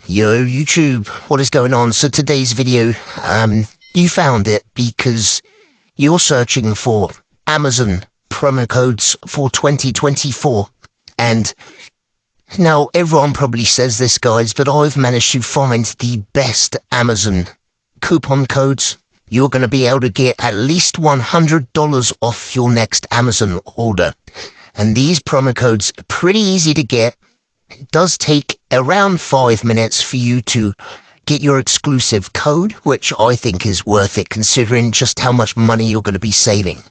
Yo, YouTube, what is going on? So today's video, you found it because you're searching for Amazon promo codes for 2024. And now everyone probably says this, guys, but I've managed to find the best Amazon coupon codes. You're going to be able to get at least $100 off your next Amazon order. And these promo codes are pretty easy to get. It does take around 5 minutes for you to get your exclusive code, which I think is worth it considering just how much money you're going to be saving.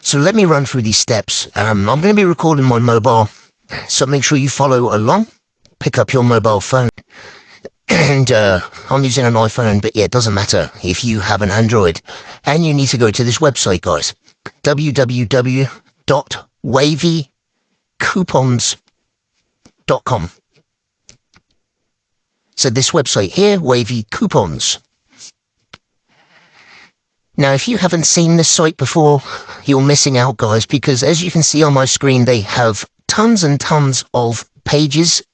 So let me run through these steps. I'm going to be recording my mobile, so make sure you follow along. Pick up your mobile phone. And I'm using an iPhone, but yeah, it doesn't matter if you have an Android. And you need to go to this website, guys. www.wavycoupons.com. So this website here, Wavy Coupons. Now, if you haven't seen this site before, you're missing out, guys, because as you can see on my screen, they have tons and tons of pages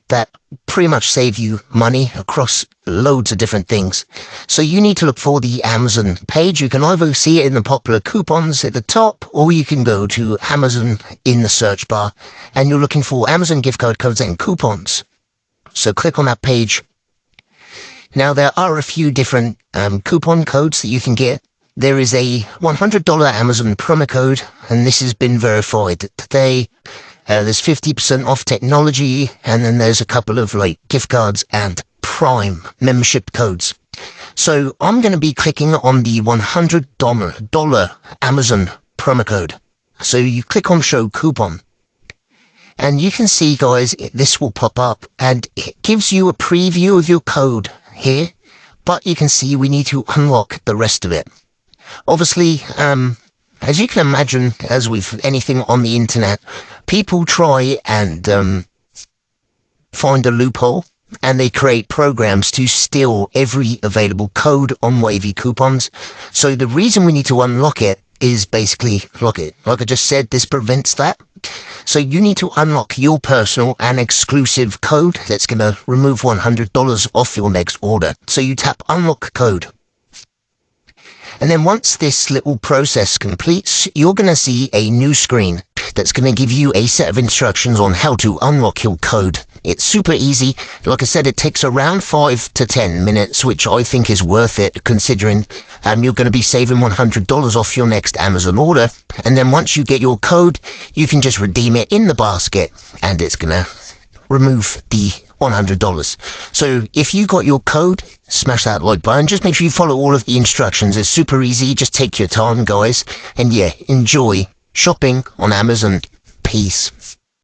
that pretty much save you money across loads of different things. So you need to look for the Amazon page. You can either see it in the popular coupons at the top, or you can go to Amazon in the search bar, and you're looking for Amazon gift card codes and coupons. So click on that page. Now, there are a few different coupon codes that you can get. There is a $100 Amazon promo code, and this has been verified today. There's 50% off technology, and then there's a couple of like gift cards and Prime membership codes. So I'm going to be clicking on the $100 Amazon promo code. So you click on show coupon, and you can see, guys, this will pop up and it gives you a preview of your code here, but you can see we need to unlock the rest of it. Obviously, as you can imagine, as with anything on the internet, people try and find a loophole, and they create programs to steal every available code on Wavy Coupons. So the reason we need to unlock it is basically lock it. Like I just said, this prevents that. So you need to unlock your personal and exclusive code that's going to remove $100 off your next order. So you tap unlock code. And then once this little process completes, you're going to see a new screen that's going to give you a set of instructions on how to unlock your code. It's super easy. Like I said, it takes around 5 to 10 minutes, which I think is worth it considering you're going to be saving $100 off your next Amazon order. And then once you get your code, you can just redeem it in the basket, and it's going to remove the $100. So if you got your code, smash that like button. Just make sure you follow all of the instructions. It's super easy. Just take your time, guys. And yeah, enjoy shopping on Amazon. Peace.